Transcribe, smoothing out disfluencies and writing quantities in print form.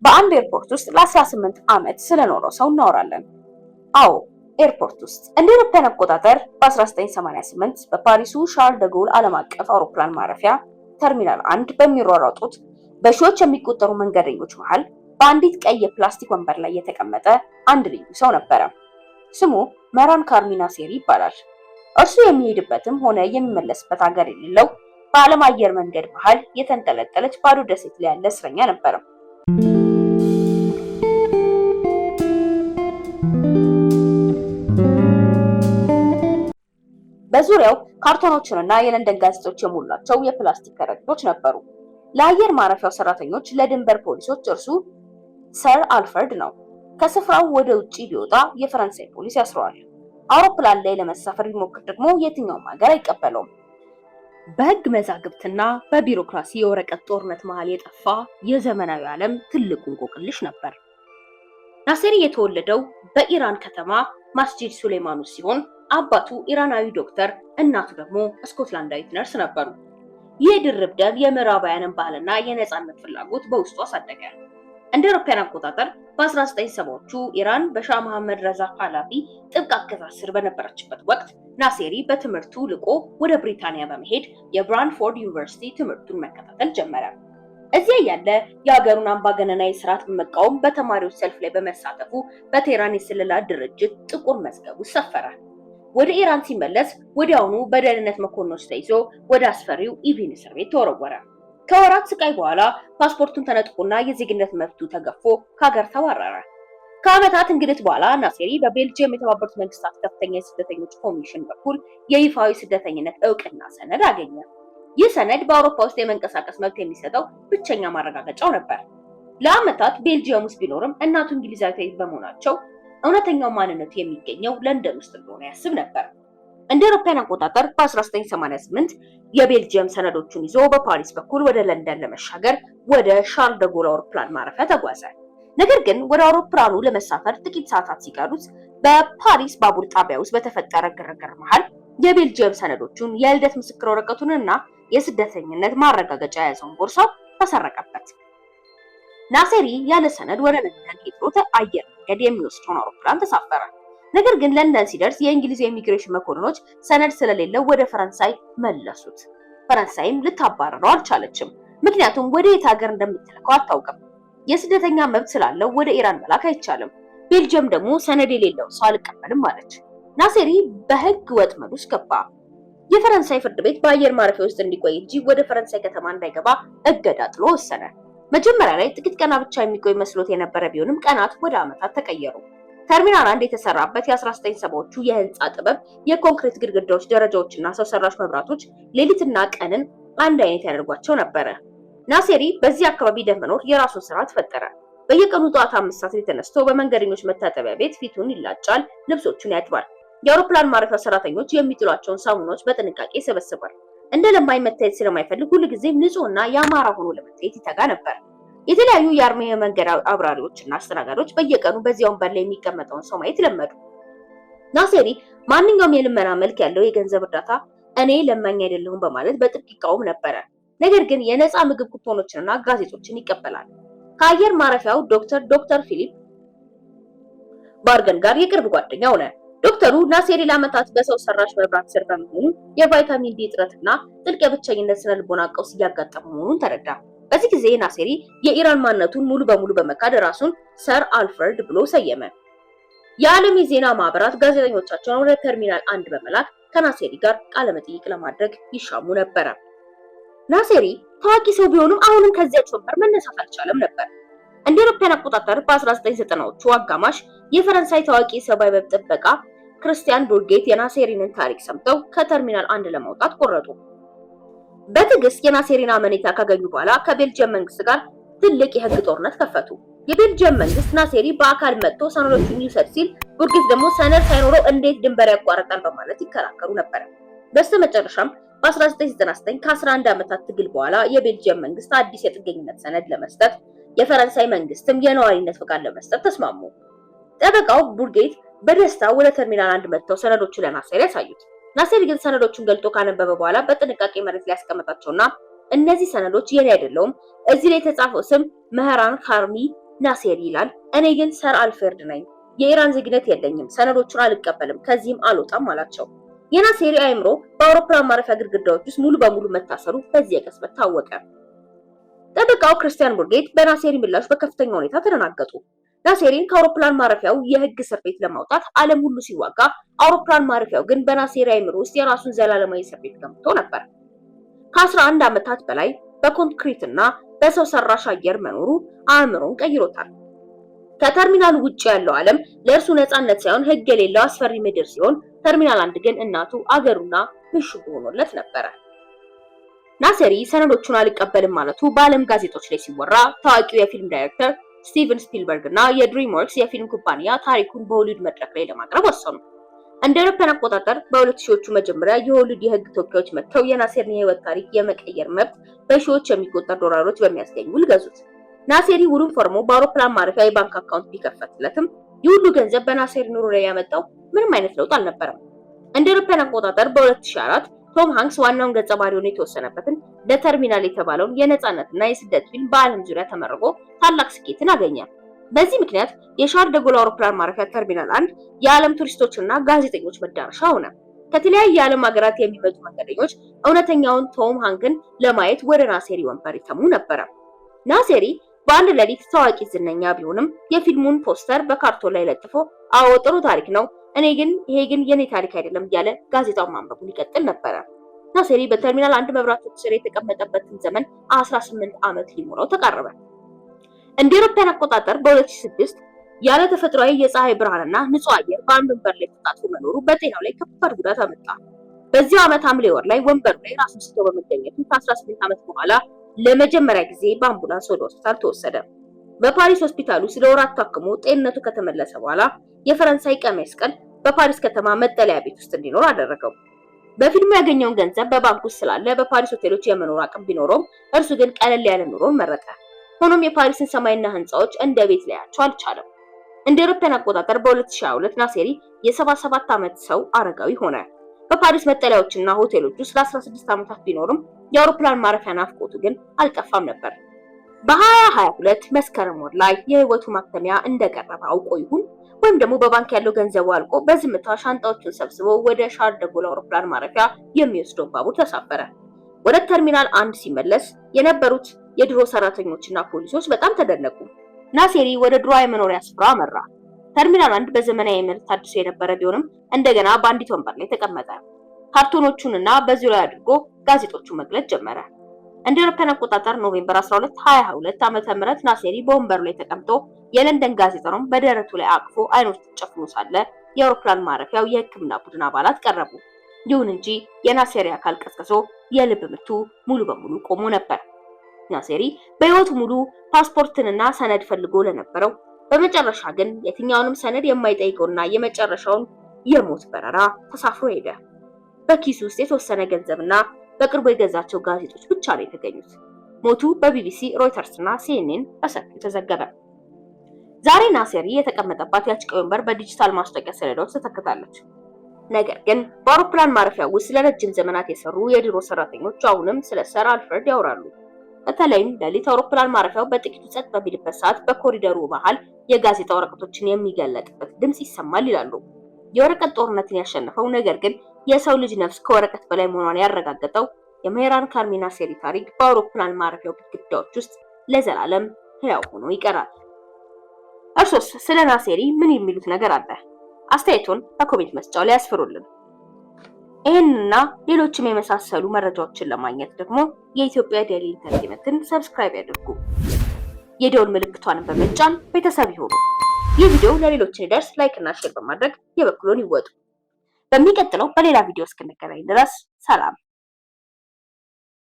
በአንድ ኤርፖርት ውስጥ ለ18 ዓመት ስለኖረው ሰው እናወራለን። አዎ ኤርፖርት ውስጥ እንደ አውሮፓውያን አቆጣጠር በ1988 በፓሪሱ ሻርል ደጎል ዓለም አቀፍ አውሮፕላን ማረፊያ ተርሚናል 1 በሚሯሯጡት በሺዎች የሚቆጠሩ መንገደኞች መሃል በአንዲት ቀይ የፕላስቲክ ወንበር ላይ የተቀመጠ አንድ ልዩ ሰው ነበረ። ስሙ መራን ካርሚ ናሴሪ ይባላል። እርሱ የሚሄድበትም ሆነ የሚመለስበት ሀገር የሌለው በዓለም አየር መንገድ መሃል የተንጠለጠለች ባዶ ደሴት ላይ ያለ እስረኛ ነበረ። በዙሪያው ካርቶኖችንና የለንደን ጋዜጦች የሞሏቸው የፕላስቲክ ከረጢቶች ነበሩ። ለአየር ማረፊያው ሰራተኞች፣ ለድንበር ፖሊሶች እርሱ ሰር አልፍሬድ ነው። ከስፍራው ወደ ውጪ ቢወጣ የፈረንሳይ ፖሊስ ያስረዋል። አውሮፕላን ላይ ለመሳፈር ቢሞክር ደግሞ የትኛውም ሀገር አይቀበለውም። በህግ መዛግብትና በቢሮክራሲ የወረቀት ጦርነት መሃል የጠፋ የዘመናዊ ዓለም ትልቁ እንቆቅልሽ ነበር። ናሴሪ የተወለደው በኢራን ከተማ ማስጂድ ሱሌይማን ውስጥ ሲሆን አባቱ ኢራናዊ ዶክተር፣ እናቱ ደግሞ ስኮትላንዳዊት ነርስ ነበሩ። ይህ ድርብ ደም የምዕራባውያንን ባህልና የነጻነት ፍላጎት በውስጡ አሳደገ። እንደ አውሮፓውያን አቆጣጠር በ1970ዎቹ ኢራን በሻህ መሐመድ ረዛ ፓህላቪ ጥብቅ አገዛዝ ስር በነበረችበት ወቅት ናሴሪ በትምህርቱ ልቆ ወደ ብሪታንያ በመሄድ የብራንፎርድ ዩኒቨርሲቲ ትምህርቱን መከታተል ጀመረ። እዚያ ያለ የሀገሩን አምባገነናዊ ስርዓት በመቃወም በተማሪዎች ሰልፍ ላይ በመሳተፉ በቴህራን የስለላ ድርጅት ጥቁር መዝገብ ውስጥ ሰፈረ። ወደ ኢራን ሲመለስ ወዲያውኑ በደህንነት መኮንኖች ተይዞ ወደ አስፈሪው ኢቪን እስር ቤት ተወረወረ። ከወራት ስቃይ በኋላ ፓስፖርቱን ተነጥቆና የዜግነት መብቱ ተገፎ ከሀገር ተባረረ። ከዓመታት እንግልት በኋላ ናሴሪ በቤልጅየም የተባበሩት መንግስታት ከፍተኛ የስደተኞች ኮሚሽን በኩል የይፋዊ ስደተኝነት እውቅና ሰነድ አገኘ። ይህ ሰነድ በአውሮፓ ውስጥ የመንቀሳቀስ መብት የሚሰጠው ብቸኛ ማረጋገጫው ነበር። ለዓመታት ቤልጅየም ውስጥ ቢኖርም እናቱ እንግሊዛዊት በመሆናቸው እውነተኛው ማንነቱ የሚገኘው ለንደን ውስጥ እንደሆነ ያስብ ነበር። እንደ አውሮፓውያን አቆጣጠር በ1988 የቤልጅየም ሰነዶቹን ይዞ በፓሪስ በኩል ወደ ለንደን ለመሻገር ወደ ሻርል ደጎል አውሮፕላን ማረፊያ ተጓዘ። ነገር ግን ወደ አውሮፕላኑ ለመሳፈር ጥቂት ሰዓታት ሲቀሩት በፓሪስ ባቡር ጣቢያ ውስጥ በተፈጠረ ግርግር መሃል የቤልጅየም ሰነዶቹን፣ የልደት ምስክር ወረቀቱንና የስደተኝነት ማረጋገጫ የያዘውን ቦርሳው ተሰረቀበት። ናሴሪ ያለ ሰነድ ወደ ለንደን ሂትሮ አየር መንገድ የሚወስደውን አውሮፕላን ተሳፈረ። ነገር ግን ለንደን ሲደርስ የእንግሊዝ የኢሚግሬሽን መኮንኖች ሰነድ ስለሌለው ወደ ፈረንሳይ መለሱት። ፈረንሳይም ልታባረረው አልቻለችም፣ ምክንያቱም ወደ የት ሀገር እንደምትልከው አታውቅም። የስደተኛ መብት ስላለው ወደ ኢራን መላክ አይቻልም። ቤልጅየም ደግሞ ሰነድ የሌለው ሰው አልቀበልም አለች። ናሴሪ በህግ ወጥመድ ውስጥ ገባ። የፈረንሳይ ፍርድ ቤት በአየር ማረፊያ ውስጥ እንዲቆይ እንጂ ወደ ፈረንሳይ ከተማ እንዳይገባ እገዳ ጥሎ ወሰነ። መጀመሪያ ላይ ጥቂት ቀናት ብቻ የሚቆይ መስሎት የነበረ ቢሆንም ቀናት ወደ ዓመታት ተቀየሩ። ተርሚናል 1 የተሰራበት የ1970ዎቹ የህንፃ ጥበብ የኮንክሪት ግድግዳዎች፣ ደረጃዎችና ሰው ሰራሽ መብራቶች ሌሊትና ቀንን አንድ አይነት ያደርጓቸው ነበረ። ናሴሪ በዚህ አካባቢ ለመኖር የራሱን ስርዓት ፈጠረ። በየቀኑ ጠዋት 5 ሰዓት ተነስቶ በመንገደኞች መታጠቢያ ቤት ፊቱን ይላጫል፣ ልብሶቹን ያጥባል። የአውሮፕላን ማረፊያ ሰራተኞች የሚጥሏቸውን ሳሙናዎች በጥንቃቄ ይሰበስባል። እንደ ለማኝ መታየት ስለማይፈልግ ሁልጊዜም ንጹህና ያማረ ሆኖ ለመታየት ይተጋ ነበር። የተለያዩ የአርሜ መንገድ አብራሪዎችና አስተናጋጆች በየቀኑ በዚያ ወንበር ላይ የሚቀመጠውን ሰው ማየት ለመዱ። ናሴሪ ማንኛውም የልመና መልክ ያለው የገንዘብ እርዳታ እኔ ለማኝ አይደለሁም በማለት በጥብቅ ይቃወም ነበረ። ነገር ግን የነፃ ምግብ ኩፖኖችንና ጋዜጦችን ይቀበላል። ከአየር ማረፊያው ዶክተር ፊሊፕ ባርገን ጋር የቅርብ ጓደኛ ሆነ። ዶክተሩ ናሴሪ ለዓመታት በሰው ሰራሽ መብራት ስር በመሆኑ የቫይታሚን ዲ እጥረትና ጥልቅ የብቸኝነት ስነ ልቦና ቀውስ እያጋጠመው መሆኑን ተረዳ። በዚህ ጊዜ ናሴሪ የኢራን ማንነቱን ሙሉ በሙሉ በመካድ ራሱን ሰር አልፍሬድ ብሎ ሰየመ። የዓለም የዜና ማህበራት ጋዜጠኞቻቸውን ወደ ተርሚናል 1 በመላክ ከናሴሪ ጋር ቃለ መጠይቅ ለማድረግ ይሻሙ ነበር። ናሴሪ ታዋቂ ሰው ቢሆንም አሁንም ከዚያች ወንበር መነሳት አልቻለም ነበር። እንደ አውሮፓውያን አቆጣጠር በ1990ዎቹ አጋማሽ የፈረንሳይ ታዋቂ ሰብአዊ መብት ጥበቃ ክርስቲያን ቡርጌት የናሴሪንን ታሪክ ሰምተው ከተርሚናል 1 ለማውጣት ቆረጡ። በትዕግስት የናሴሪን አመኔታ ካገኙ በኋላ ከቤልጅየም መንግስት ጋር ትልቅ የህግ ጦርነት ከፈቱ። የቤልጅየም መንግስት ናሴሪ በአካል መጥቶ ሰነዶቹን ይውሰድ ሲል፣ ቡርጌት ደግሞ ሰነድ ሳይኖረው እንዴት ድንበር ያቋርጣል በማለት ይከራከሩ ነበር። በስተመጨረሻም በ1999 ከ11 ዓመታት ትግል በኋላ የቤልጅየም መንግስት አዲስ የጥገኝነት ሰነድ ለመስጠት፣ የፈረንሳይ መንግስትም የነዋሪነት ፈቃድ ለመስጠት ተስማሙ። ጠበቃው ቡርጌት በደስታ ወደ ተርሚናል 1 መጥተው ሰነዶቹን ለናሴሪ ያሳዩት። ናሴሪ ግን ሰነዶቹን ገልጦ ካነበበ በኋላ በጥንቃቄ መሬት ላይ ያስቀመጣቸውና እነዚህ ሰነዶች የኔ አይደሉም፣ እዚህ ላይ የተጻፈው ስም መህራን ካርሚ ናሴሪ ይላል። እኔ ግን ሰር አልፍሬድ ነኝ። የኢራን ዜግነት የለኝም። ሰነዶቹን አልቀበልም። ከዚህም አልወጣም አላቸው። የናሴሪ አይምሮ በአውሮፕላን ማረፊያ ግድግዳዎች ውስጥ ሙሉ በሙሉ መታሰሩ በዚህ ቅጽበት ታወቀ። ጠበቃው ክርስቲያን ቡርጌት በናሴሪ ምላሽ በከፍተኛ ሁኔታ ተደናገጡ። ናሴሪን ከአውሮፕላን ማረፊያው የህግ እስር ቤት ለማውጣት ዓለም ሁሉ ሲዋጋ፣ አውሮፕላን ማረፊያው ግን በናሴሪ አይምሮ ውስጥ የራሱን ዘላለማዊ እስር ቤት ገንብቶ ነበር። ከ11 ዓመታት በላይ በኮንክሪትና በሰው ሰራሽ አየር መኖሩ አእምሮን ቀይሮታል። ከተርሚናሉ ውጭ ያለው ዓለም ለእርሱ ነፃነት ሳይሆን ህግ የሌለው አስፈሪ ምድር ሲሆን፣ ተርሚናል 1 ግን እናቱ፣ አገሩና ምሽጉ ሆኖለት ነበረ። ናሴሪ ሰነዶቹን አልቀበልም ማለቱ በዓለም ጋዜጦች ላይ ሲወራ፣ ታዋቂው የፊልም ዳይሬክተር ስቲቨን ስፒልበርግ እና የድሪምወርክስ የፊልም ኩባንያ ታሪኩን በሆሊውድ መድረክ ላይ ለማቅረብ ወሰኑ። እንደ አውሮፓውያን አቆጣጠር በ2000ዎቹ መጀመሪያ የሆሊውድ የህግ ተወካዮች መጥተው የናሴሪን የህይወት ታሪክ የመቀየር መብት በሺዎች የሚቆጠር ዶላሮች በሚያስገኝ ውል ገዙት። ናሴሪ ውሉን ፈርሞ በአውሮፕላን ማረፊያ የባንክ አካውንት ቢከፈትለትም ይህ ሁሉ ገንዘብ በናሴሪ ኑሮ ላይ ያመጣው ምንም አይነት ለውጥ አልነበረም። እንደ አውሮፓውያን አቆጣጠር በ2004 ቶም ሃንክስ ዋናውን ገጸ ባህሪ ሆኖ የተወሰነበትን ለተርሚናል የተባለውን የነጻነትና የስደት ፊልም በዓለም ዙሪያ ተመርቆ ታላቅ ስኬትን አገኘ። በዚህ ምክንያት የሻርል ደጎል አውሮፕላን ማረፊያ ተርሚናል 1 የዓለም ቱሪስቶችና ጋዜጠኞች መዳረሻ ሆነ። ከተለያዩ የዓለም ሀገራት የሚመጡ መንገደኞች እውነተኛውን ቶም ሃንክን ለማየት ወደ ናሴሪ ወንበር ይተሙ ነበር። ናሴሪ በአንድ ሌሊት ታዋቂ ዝነኛ ቢሆንም የፊልሙን ፖስተር በካርቶን ላይ ለጥፎ አዎ ጥሩ ታሪክ ነው፣ ይሄ ግን የኔ ታሪክ አይደለም እያለ ጋዜጣውን ማንበቡን ይቀጥል ነበር። ናሴሪ በተርሚናል 1 መብራቶች ስር የተቀመጠበትን ዘመን 18 ዓመት ሊሞላው ተቃረበ። እንደ አውሮፓውያን አቆጣጠር በ2006 ያለ ተፈጥሯዊ የፀሐይ ብርሃንና ንጹህ አየር በአንድ ወንበር ላይ ተጣጥፎ መኖሩ በጤናው ላይ ከባድ ጉዳት አመጣ። በዚህ ዓመት ሐምሌ ወር ላይ ወንበሩ ላይ ራሱን ስቶ በመገኘቱ ከ18 ዓመት በኋላ ለመጀመሪያ ጊዜ በአምቡላንስ ወደ ሆስፒታል ተወሰደ። በፓሪስ ሆስፒታል ውስጥ ለወራት ታክሞ ጤንነቱ ከተመለሰ በኋላ የፈረንሳይ ቀይ መስቀል በፓሪስ ከተማ መጠለያ ቤት ውስጥ እንዲኖር አደረገው። በፊልሙ ያገኘውን ገንዘብ በባንክ ውስጥ ስላለ በፓሪስ ሆቴሎች የመኖር አቅም ቢኖረውም እርሱ ግን ቀለል ያለ ኑሮን መረጠ። ሆኖም የፓሪስን ሰማይና ህንጻዎች እንደ ቤት ሊያያቸው አልቻለም። እንደ አውሮፓውያን አቆጣጠር በ2022 ናሴሪ የ77 ዓመት ሰው አረጋዊ ሆነ። በፓሪስ መጠለያዎችና ሆቴሎች ውስጥ ለ16 ዓመታት ቢኖርም የአውሮፕላን ማረፊያ ናፍቆቱ ግን አልጠፋም ነበር። በ2022 መስከረም ወር ላይ የህይወቱ ማክተሚያ እንደቀረበ አውቆ ይሁን ወይም ደግሞ በባንክ ያለው ገንዘቡ አልቆ በዝምታ ሻንጣዎቹን ሰብስቦ ወደ ሻርል ደጎል አውሮፕላን ማረፊያ የሚወስደውን ባቡር ተሳፈረ። ወደ ተርሚናል 1 ሲመለስ የነበሩት የድሮ ሰራተኞችና ፖሊሶች በጣም ተደነቁ። ናሴሪ ወደ ድሮ የመኖሪያ ስፍራ አመራ። ተርሚናል 1 በዘመናዊ መልክ ታድሶ የነበረ ቢሆንም እንደገና በአንዲት ወንበር ላይ ተቀመጠ። ካርቶኖቹንና በዙሪያው አድርጎ ጋዜጦቹን መግለጽ ጀመረ። እንደ አውሮፓውያን አቆጣጠር ኖቬምበር 12 2022 ዓ.ም ናሴሪ በወንበሩ ላይ ተቀምጦ የለንደን ጋዜጣውን በደረቱ ላይ አቅፎ አይኖቹን ጨፍኖ ሳለ የአውሮፕላን ማረፊያው የሕክምና ቡድን አባላት ቀረቡ። ይሁን እንጂ የናሴሪ አካል ቀዝቅዞ የልብ ምቱ ሙሉ በሙሉ ቆሞ ነበር። ናሴሪ በህይወቱ ሙሉ ፓስፖርትንና ሰነድ ፈልጎ ለነበረው በመጨረሻ ግን የትኛውንም ሰነድ የማይጠይቀውና የመጨረሻውን የሞት በረራ ተሳፍሮ ሄደ። በኪሱ ውስጥ የተወሰነ ገንዘብና በቅርቡ የገዛቸው ጋዜጦች ብቻ ነው የተገኙት። ሞቱ በቢቢሲ፣ ሮይተርስ እና ሲኤንኤን በሰፊው ተዘገበ። ዛሬ ናሴሪ የተቀመጠባት ያቺ ቀይ ወንበር በዲጂታል ማስታወቂያ ሰሌዳዎች ተተክታለች። ነገር ግን በአውሮፕላን ማረፊያ ውስጥ ለረጅም ዘመናት የሰሩ የድሮ ሰራተኞች አሁንም ስለ ሰር አልፍሬድ ያወራሉ። በተለይም ሌሊት አውሮፕላን ማረፊያው በጥቂቱ ጸጥ በሚልበት ሰዓት በኮሪደሩ መሃል የጋዜጣ ወረቀቶችን የሚገለጥበት ድምጽ ይሰማል ይላሉ። የወረቀት ጦርነትን ያሸነፈው ነገር ግን የሰው ልጅ ነፍስ ከወረቀት በላይ መሆኗን ያረጋገጠው የሜህራን ካርሚ ናሴሪ ታሪክ በአውሮፕላን ማረፊያው ግድግዳዎች ውስጥ ለዘላለም ሕያው ሆኖ ይቀራል። እርሶስ ስለ ናሴሪ ምን የሚሉት ነገር አለ? አስተያየቶን በኮሜንት መስጫው ላይ ያስፍሩልን። ይህንና ሌሎችም የመሳሰሉ መረጃዎችን ለማግኘት ደግሞ የኢትዮጵያ ዴይሊ ኢንተርቴይንመንትን ሰብስክራይብ ያድርጉ። የደወል ምልክቷን በመጫን ቤተሰብ ይሁኑ። ይህ ቪዲዮ ለሌሎች እንዲደርስ ላይክ እና ሼር በማድረግ የበኩሎን ይወጡ። በሚቀጥለው በሌላ ቪዲዮ እስክንገናኝ ድረስ ሰላም።